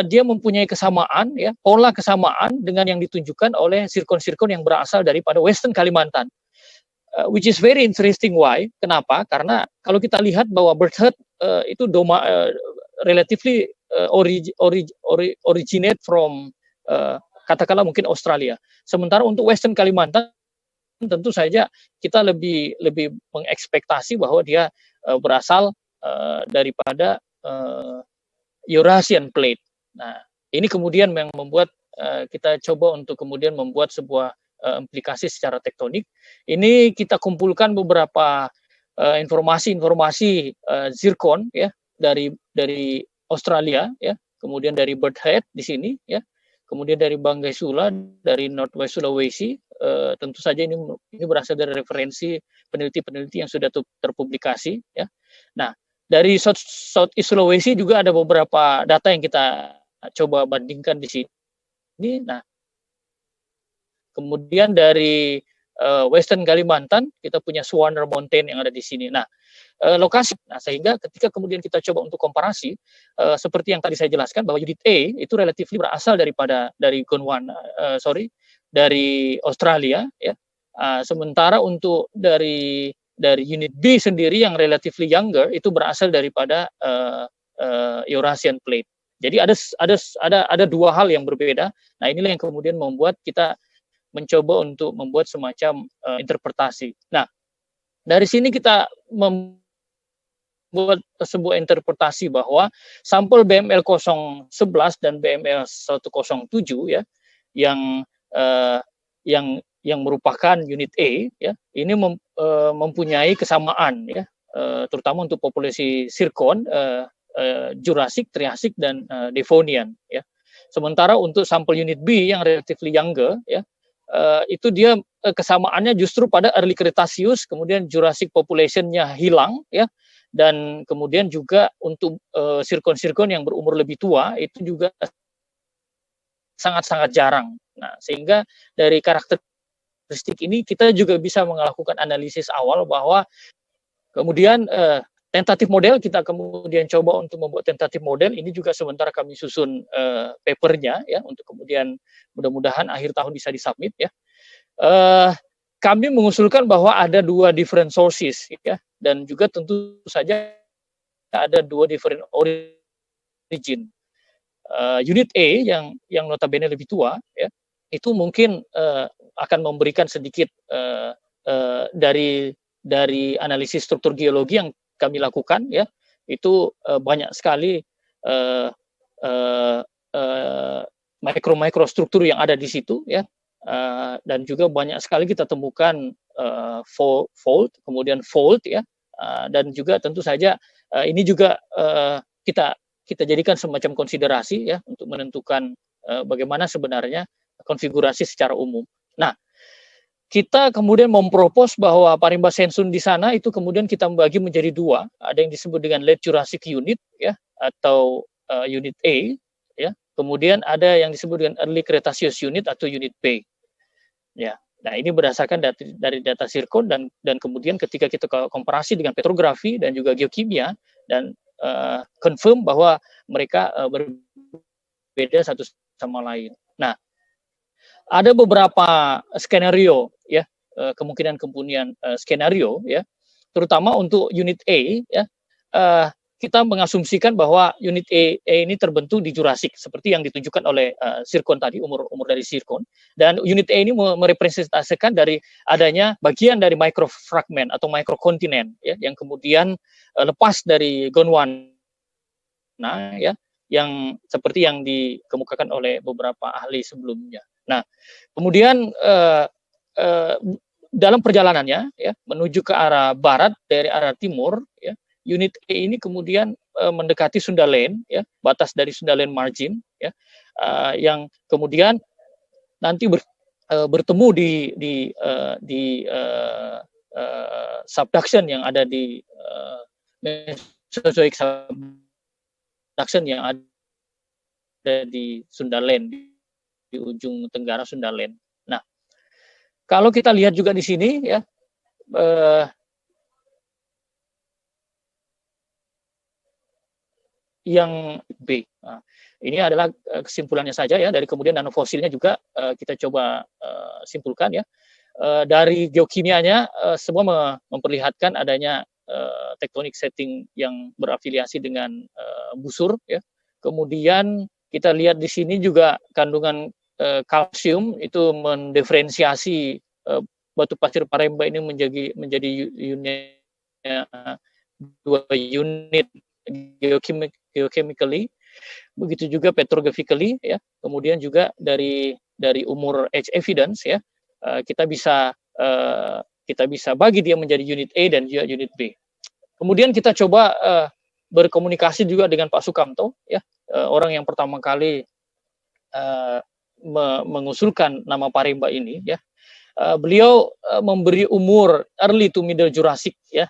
dia mempunyai kesamaan ya, pola kesamaan dengan yang ditunjukkan oleh zirkon-zirkon yang berasal daripada Western Kalimantan. Which is very interesting. Why? Kenapa? Karena kalau kita lihat bahwa bird herd itu relatively originate from katakanlah mungkin Australia. Sementara untuk Western Kalimantan tentu saja kita lebih mengekspektasi bahwa dia berasal daripada Eurasian plate. Nah, ini kemudian yang membuat kita coba untuk kemudian membuat sebuah implikasi secara tektonik. Ini kita kumpulkan beberapa informasi zircon ya dari Australia ya, kemudian dari bird herd di sini ya, kemudian dari Banggai Sula, dari Northwest Sulawesi. Tentu saja ini berasal dari referensi peneliti-peneliti yang sudah terpublikasi ya. Nah, dari Southeast Sulawesi juga ada beberapa data yang kita coba bandingkan di sini. Nah, kemudian dari Western Kalimantan kita punya Swaner Mountain yang ada di sini. Nah, lokasi. Nah, sehingga ketika kemudian kita coba untuk komparasi, seperti yang tadi saya jelaskan bahwa unit A itu relatif berasal dari Gondwana, dari Australia, ya. Sementara untuk dari unit B sendiri yang relatively younger itu berasal daripada Eurasian plate. Jadi ada dua hal yang berbeda. Nah, inilah yang kemudian membuat kita mencoba untuk membuat semacam interpretasi. Nah, dari sini kita membuat sebuah interpretasi bahwa sampel BML 011 dan BML 107 ya yang merupakan unit A ya, ini mempunyai kesamaan ya, terutama untuk populasi zirkon, Jurassic, Triassic dan Devonian ya. Sementara untuk sampel unit B yang relatively younger ya, itu dia kesamaannya justru pada early Cretaceous, kemudian Jurassic population-nya hilang ya, dan kemudian juga untuk zirkon-zirkon yang berumur lebih tua itu juga sangat-sangat jarang. Nah, sehingga dari karakteristik ini kita juga bisa melakukan analisis awal bahwa kemudian tentatif model kita kemudian coba untuk membuat tentatif model ini juga sementara kami susun papernya ya untuk kemudian mudah-mudahan akhir tahun bisa disubmit ya. Kami mengusulkan bahwa ada dua different sources ya dan juga tentu saja ada dua different origin. Unit A yang notabene lebih tua ya itu mungkin akan memberikan sedikit dari analisis struktur geologi yang kami lakukan ya itu banyak sekali mikro struktur yang ada di situ ya dan juga banyak sekali kita temukan fold kemudian fold ya dan juga tentu saja ini juga kita jadikan semacam konsiderasi ya untuk menentukan bagaimana sebenarnya konfigurasi secara umum. Nah, kita kemudian mempropos bahwa Paribas Sensun di sana itu kemudian kita membagi menjadi dua, ada yang disebut dengan Late Jurassic Unit ya atau Unit A ya, kemudian ada yang disebut dengan Early Cretaceous Unit atau Unit B. Ya. Nah, ini berdasarkan dari data zirkon dan kemudian ketika kita komparasi dengan petrografi dan juga geokimia dan confirm bahwa mereka berbeda satu sama lain. Nah, ada beberapa skenario ya, kemungkinan skenario ya, terutama untuk unit A ya. kita mengasumsikan bahwa unit E ini terbentuk di Jurassic seperti yang ditunjukkan oleh sirkon tadi, umur dari sirkon, dan unit E ini merepresentasikan dari adanya bagian dari microfragment atau microkontinen ya, yang kemudian lepas dari Gondwana ya, yang seperti yang dikemukakan oleh beberapa ahli sebelumnya. Nah, kemudian dalam perjalanannya ya menuju ke arah barat dari arah timur ya, unit E ini kemudian mendekati Sundaland ya, batas dari Sundaland margin ya, yang kemudian nanti bertemu subduction yang ada di Mesozoic subduction yang ada di Sundaland, di ujung tenggara Sundaland. Nah, kalau kita lihat juga di sini ya, yang B. Nah, ini adalah kesimpulannya saja ya, dari kemudian nanofosilnya juga kita coba simpulkan ya. Dari geokimianya semua memperlihatkan adanya tektonik setting yang berafiliasi dengan busur ya. Kemudian kita lihat di sini juga kandungan kalsium itu mendiferensiasi batu pasir Paremba ini menjadi unit dua unit geochemically, begitu juga petrographically ya. Kemudian juga dari umur edge evidence ya, kita bisa bagi dia menjadi unit A dan juga unit B. Kemudian kita coba berkomunikasi juga dengan Pak Sukamto ya, orang yang pertama kali mengusulkan nama Paremba ini ya. Beliau memberi umur early to middle Jurassic ya,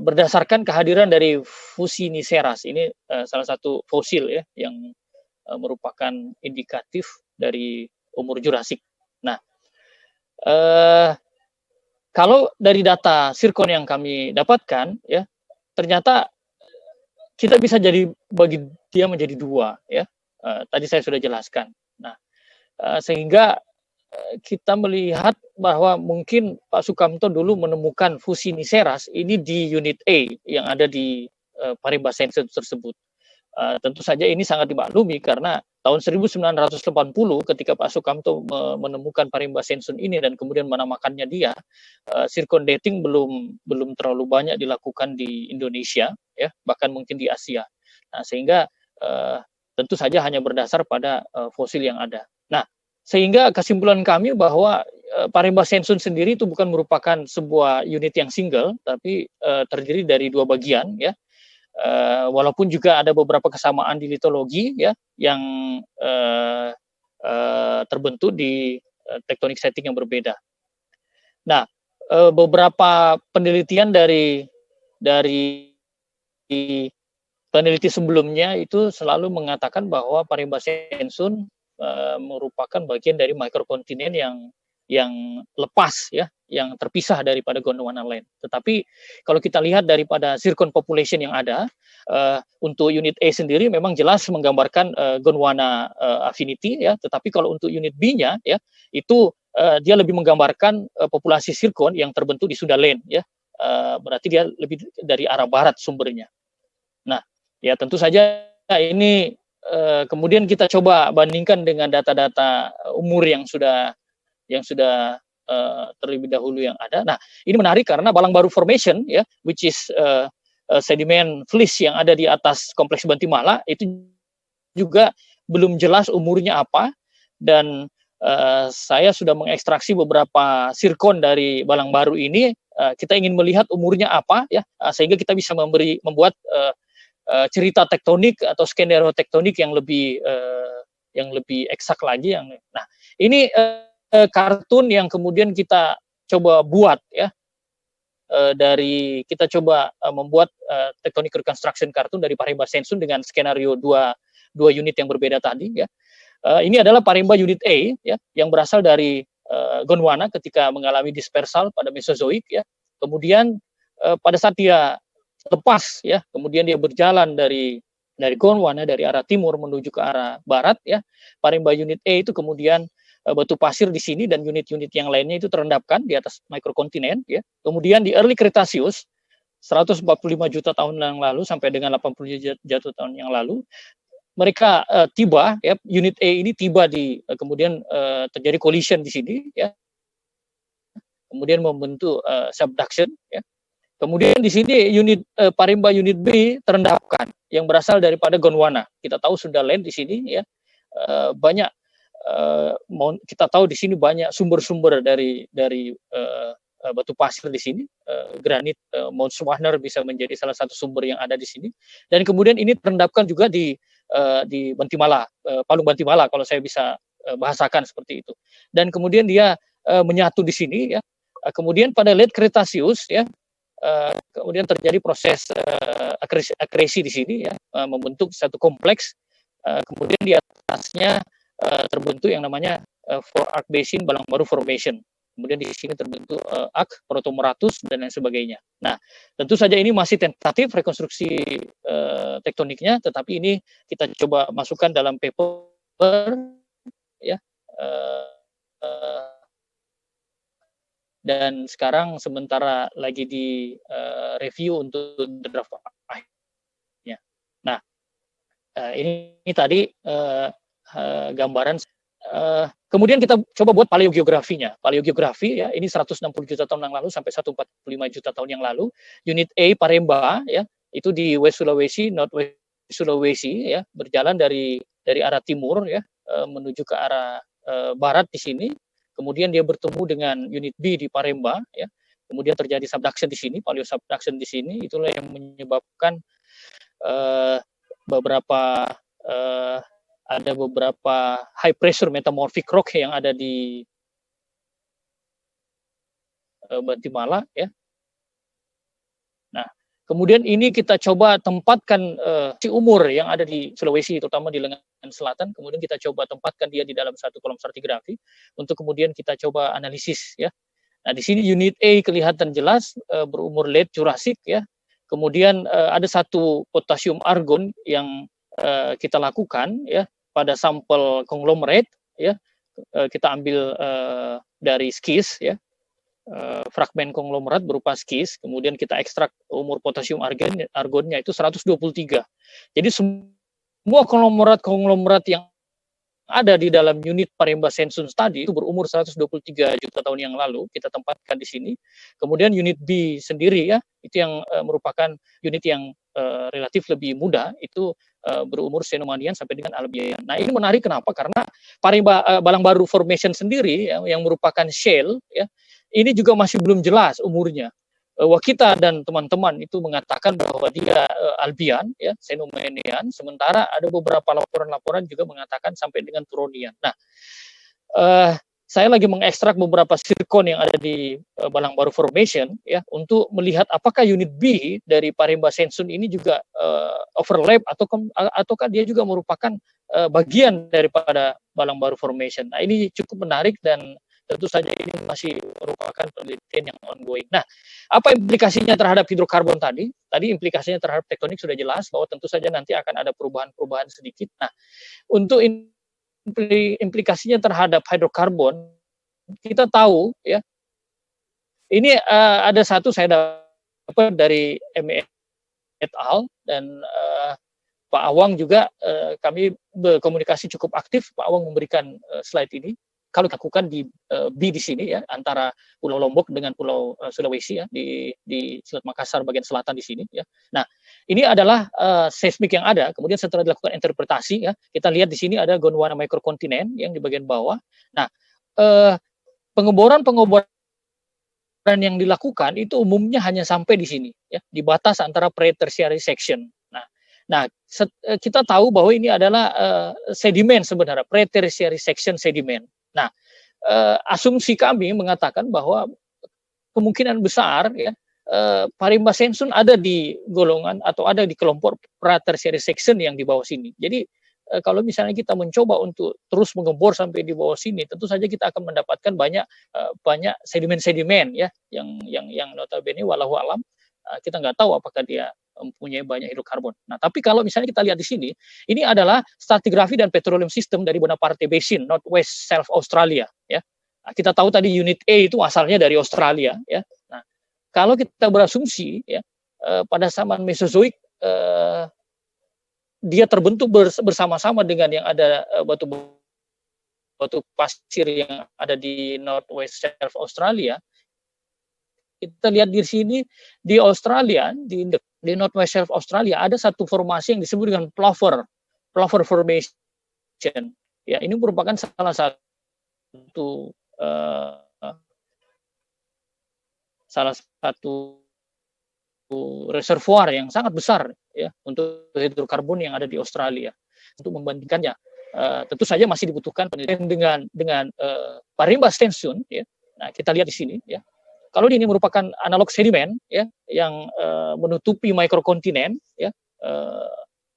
berdasarkan kehadiran dari Fuciniceras. Ini salah satu fosil ya yang merupakan indikatif dari umur Jurassic. Nah, kalau dari data sirkon yang kami dapatkan ya, ternyata kita bisa bagi dia menjadi dua ya. Tadi saya sudah jelaskan. Nah, sehingga kita melihat bahwa mungkin Pak Sukamto dulu menemukan Fuciniceras ini di unit A yang ada di Paremba Sensun tersebut. Tentu saja ini sangat dimaklumi karena tahun 1980 ketika Pak Sukamto menemukan Paremba Sensun ini dan kemudian menamakannya dia, sirkon dating belum terlalu banyak dilakukan di Indonesia ya, bahkan mungkin di Asia. Nah, sehingga tentu saja hanya berdasar pada fosil yang ada. Nah, sehingga kesimpulan kami bahwa Paremba Sensun sendiri itu bukan merupakan sebuah unit yang single, tapi terdiri dari dua bagian ya. Walaupun juga ada beberapa kesamaan di litologi ya yang terbentuk di tektonik setting yang berbeda. Nah, beberapa penelitian dari peneliti sebelumnya itu selalu mengatakan bahwa Paremba Sensun merupakan bagian dari microkontinen yang lepas ya, yang terpisah daripada Gondwana Land. Tetapi kalau kita lihat daripada zircon population yang ada untuk unit A sendiri memang jelas menggambarkan Gondwana affinity ya, tetapi kalau untuk unit B-nya ya itu dia lebih menggambarkan populasi zircon yang terbentuk di Sundaland ya. Berarti dia lebih dari arah barat sumbernya. Nah, ya tentu saja ini kemudian kita coba bandingkan dengan data-data umur yang sudah terlebih dahulu yang ada. Nah, ini menarik karena Balang Baru Formation ya, which is sedimen flis yang ada di atas kompleks Bantimala itu juga belum jelas umurnya apa, dan saya sudah mengekstraksi beberapa sirkon dari Balang Baru ini. Kita ingin melihat umurnya apa ya, sehingga kita bisa membuat cerita tektonik atau skenario tektonik yang lebih eksak lagi. Nah, ini kartun yang kemudian kita coba buat ya, kita coba membuat tektonik reconstruction kartun dari Paremba Sensun dengan skenario dua unit yang berbeda tadi ya. Ini adalah Paremba unit A ya, yang berasal dari Gondwana ketika mengalami dispersal pada Mesozoik ya. Kemudian pada saat dia lepas ya, kemudian dia berjalan dari Gondwana dari arah timur menuju ke arah barat ya. Paremba unit A itu kemudian batu pasir di sini dan unit-unit yang lainnya itu terendapkan di atas mikrokontinen ya. Kemudian di early Cretaceous 145 juta tahun yang lalu sampai dengan 80 juta tahun yang lalu, mereka tiba, ya, unit A ini tiba di kemudian terjadi collision di sini, ya, kemudian membentuk subduction, ya. Kemudian di sini unit Paremba unit B terendapkan yang berasal daripada Gondwana. Kita tahu sudah land di sini, ya, banyak kita tahu di sini banyak sumber-sumber dari batu pasir di sini, granit Mount Swarner bisa menjadi salah satu sumber yang ada di sini. Dan kemudian ini terendapkan juga di Bantimala, Palung Bantimala kalau saya bisa bahasakan seperti itu. Dan kemudian dia menyatu di sini, ya. Kemudian pada late Cretaceous, ya, kemudian terjadi proses akresi di sini, ya, membentuk satu kompleks. Kemudian di atasnya terbentuk yang namanya Four Arc Basin Balang Baru Formation. Kemudian di sini terbentuk Arc, Protomeratus dan lain sebagainya. Nah, tentu saja ini masih tentatif rekonstruksi tektoniknya, tetapi ini kita coba masukkan dalam paper, ya. Dan sekarang sementara lagi di review untuk draft akhirnya. Nah, ini tadi gambaran. Kemudian kita coba buat paleogeografinya. Paleogeografi, ya, ini 160 juta tahun yang lalu sampai 145 juta tahun yang lalu. Unit A Paremba, ya, itu di West Sulawesi, Northwest Sulawesi, ya, berjalan dari arah timur, ya, menuju ke arah barat di sini. Kemudian dia bertemu dengan unit B di Paremba, ya. Kemudian terjadi subduction di sini, paleo subduction di sini. Itulah yang menyebabkan ada beberapa high pressure metamorphic rock yang ada di Bantimala, ya. Nah, kemudian ini kita coba tempatkan si umur yang ada di Sulawesi, terutama di lengan selatan. Kemudian kita coba tempatkan dia di dalam satu kolom stratigrafi untuk kemudian kita coba analisis, ya. Nah, di sini unit A kelihatan jelas berumur late Jurassic, ya. Kemudian ada satu potasium argon yang kita lakukan, ya, pada sampel konglomerat, ya. Kita ambil dari skis, ya. Fragmen konglomerat berupa skis, kemudian kita ekstrak umur potasium argonnya itu 123. Jadi semua konglomerat yang ada di dalam unit Paremba Sensons tadi itu berumur 123 juta tahun yang lalu, kita tempatkan di sini. Kemudian unit B sendiri, ya, itu yang merupakan unit yang relatif lebih muda, itu berumur Cenomanian sampai dengan Albian. Nah, ini menarik kenapa? Karena Paremba Balang Baru Formation sendiri, ya, yang merupakan shale, ya, ini juga masih belum jelas umurnya. Wakita dan teman-teman itu mengatakan bahwa dia Albian, ya, Cenomanian, sementara ada beberapa laporan-laporan juga mengatakan sampai dengan Turonian. Nah, saya lagi mengekstrak beberapa sirkon yang ada di Balang Baru Formation, ya, untuk melihat apakah unit B dari Paremba Sensun ini juga overlap ataukah dia juga merupakan bagian daripada Balang Baru Formation. Nah, ini cukup menarik dan tentu saja ini masih merupakan penelitian yang ongoing. Nah, apa implikasinya terhadap hidrokarbon tadi? Tadi implikasinya terhadap tektonik sudah jelas bahwa tentu saja nanti akan ada perubahan-perubahan sedikit. Nah, untuk implikasinya terhadap hidrokarbon, kita tahu, ya, ini ada satu saya dapat dari M.E. et al. Dan Pak Awang juga kami berkomunikasi cukup aktif. Pak Awang memberikan slide ini. Kalau dilakukan di B di sini, ya, antara Pulau Lombok dengan Pulau Sulawesi, ya, di Selat Makassar bagian selatan di sini, ya. Nah, ini adalah seismik yang ada. Kemudian setelah dilakukan interpretasi, ya, kita lihat di sini ada Gondwana microcontinent yang di bagian bawah. Nah, pengeboran yang dilakukan itu umumnya hanya sampai di sini, ya, di batas antara pre-tertiary section. Nah, kita tahu bahwa ini adalah sedimen sebenarnya, pre-tertiary section sedimen. Nah, asumsi kami mengatakan bahwa kemungkinan besar, ya, Paremba Sensun ada di golongan atau ada di kelompok pra-tertiary section yang di bawah sini. Jadi kalau misalnya kita mencoba untuk terus mengebor sampai di bawah sini, tentu saja kita akan mendapatkan banyak sedimen-sedimen, ya, yang notabene walau alam kita nggak tahu apakah dia mempunyai banyak hidrokarbon. Nah, tapi kalau misalnya kita lihat di sini, ini adalah stratigrafi dan petroleum system dari Bonaparte Basin, Northwest South Australia, ya. Nah, kita tahu tadi unit A itu asalnya dari Australia, ya. Nah, kalau kita berasumsi, ya, pada zaman Mesozoik dia terbentuk bersama-sama dengan yang ada batu pasir yang ada di Northwest Shelf Australia. Kita lihat di sini di Australia, di Northwest Shelf Australia ada satu formasi yang disebut dengan Plover Formation. Ya, ini merupakan salah satu reservoir yang sangat besar ya untuk hidrokarbon yang ada di Australia. Untuk membandingkannya, tentu saja masih dibutuhkan penelitian dengan Marimba sandstone ya. Nah, kita lihat di sini ya. Kalau ini merupakan analog sedimen ya yang menutupi mikrokontinen ya,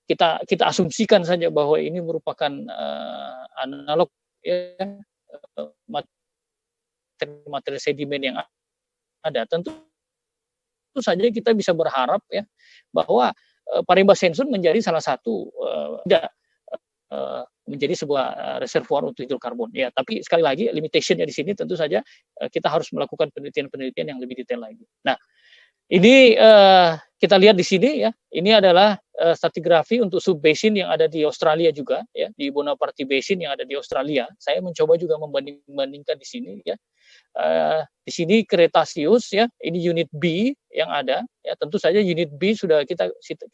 kita asumsikan saja bahwa ini merupakan analog ya, materi sedimen yang ada. Tentu saja kita bisa berharap ya bahwa Marimba sandstone menjadi salah satu menjadi sebuah reservoir untuk hidrokarbon. Ya, tapi sekali lagi limitationnya di sini tentu saja kita harus melakukan penelitian yang lebih detail lagi. Nah, ini kita lihat di sini ya, ini adalah stratigrafi untuk subbasin yang ada di Australia juga ya, di Bonaparte Basin yang ada di Australia. Saya mencoba juga membandingkan di sini ya. Di sini Cretaceous ya, ini unit B yang ada ya, tentu saja unit B sudah kita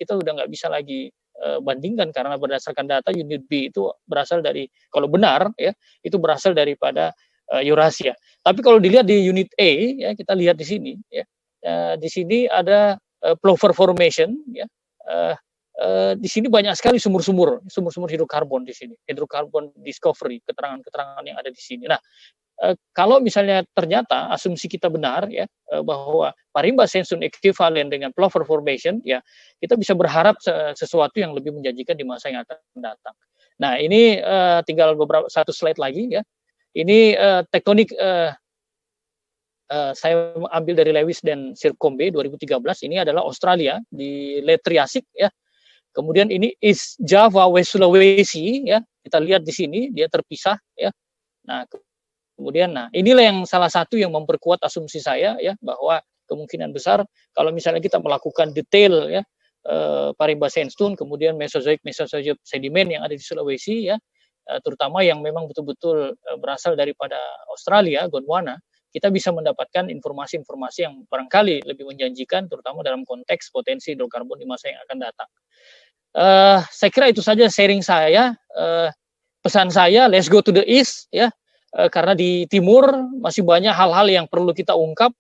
sudah nggak bisa lagi bandingkan karena berdasarkan data unit B itu berasal dari, kalau benar ya, itu berasal daripada Eurasia. Tapi kalau dilihat di unit A ya, kita lihat di sini ya, di sini ada Plover Formation ya, di sini banyak sekali sumur-sumur hidrokarbon di sini, hidrokarbon discovery, keterangan-keterangan yang ada di sini. Nah, kalau misalnya ternyata asumsi kita benar ya bahwa Marimba sandstone ekivalen dengan Plover Formation ya, kita bisa berharap sesuatu yang lebih menjanjikan di masa yang akan datang. Nah, ini tinggal satu slide lagi ya. Ini tektonik saya ambil dari Lewis dan Sircombe 2013. Ini adalah Australia di Late Triassic ya. Kemudian ini East Java, West Sulawesi ya. Kita lihat di sini dia terpisah ya. Nah, kemudian, inilah yang salah satu yang memperkuat asumsi saya ya bahwa kemungkinan besar kalau misalnya kita melakukan detail ya Marimba sandstone, kemudian Mesozoic sedimen yang ada di Sulawesi ya, terutama yang memang betul-betul berasal daripada Australia, Gondwana, kita bisa mendapatkan informasi-informasi yang barangkali lebih menjanjikan, terutama dalam konteks potensi hidrokarbon di masa yang akan datang. Saya kira itu saja sharing saya. Pesan saya, let's go to the east ya. Karena di timur masih banyak hal-hal yang perlu kita ungkap.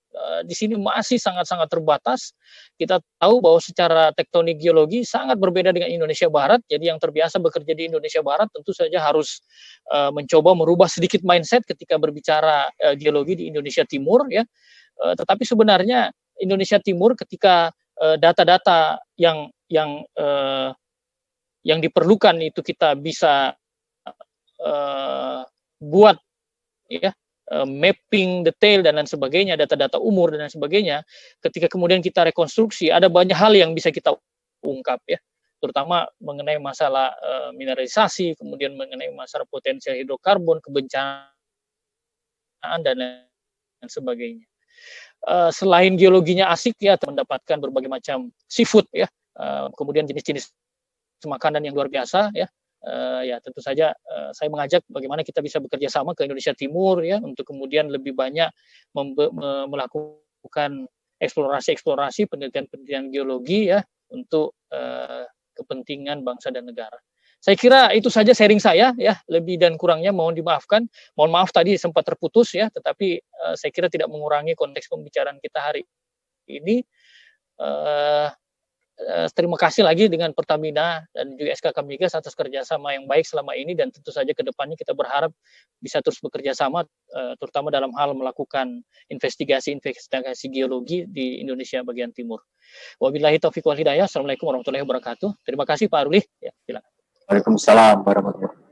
Di sini masih sangat-sangat terbatas. Kita tahu bahwa secara tektonik geologi sangat berbeda dengan Indonesia Barat. Jadi yang terbiasa bekerja di Indonesia Barat tentu saja harus mencoba merubah sedikit mindset ketika berbicara geologi di Indonesia Timur ya. Tetapi sebenarnya Indonesia Timur ketika data-data yang diperlukan itu kita bisa buat ya mapping detail dan lain sebagainya, data-data umur dan lain sebagainya, ketika kemudian kita rekonstruksi ada banyak hal yang bisa kita ungkap ya, terutama mengenai masalah mineralisasi, kemudian mengenai masalah potensial hidrokarbon, kebencanaan dan lain sebagainya. Selain geologinya asik ya, mendapatkan berbagai macam seafood ya, kemudian jenis-jenis makanan yang luar biasa ya. Ya tentu saja saya mengajak bagaimana kita bisa bekerja sama ke Indonesia Timur ya untuk kemudian lebih banyak melakukan eksplorasi penelitian geologi ya untuk kepentingan bangsa dan negara. Saya kira itu saja sharing saya ya, lebih dan kurangnya mohon dimaafkan. Mohon maaf tadi sempat terputus ya, tetapi saya kira tidak mengurangi konteks pembicaraan kita hari ini. Terima kasih lagi dengan Pertamina dan juga SKK Migas atas kerjasama yang baik selama ini, dan tentu saja ke depannya kita berharap bisa terus bekerja sama, terutama dalam hal melakukan investigasi geologi di Indonesia bagian timur. Wabillahi taufiq wal hidayah. Assalamualaikum warahmatullahi wabarakatuh. Terima kasih Pak Ruli. Ya, silakan. Waalaikumsalam warahmatullahi wabarakatuh.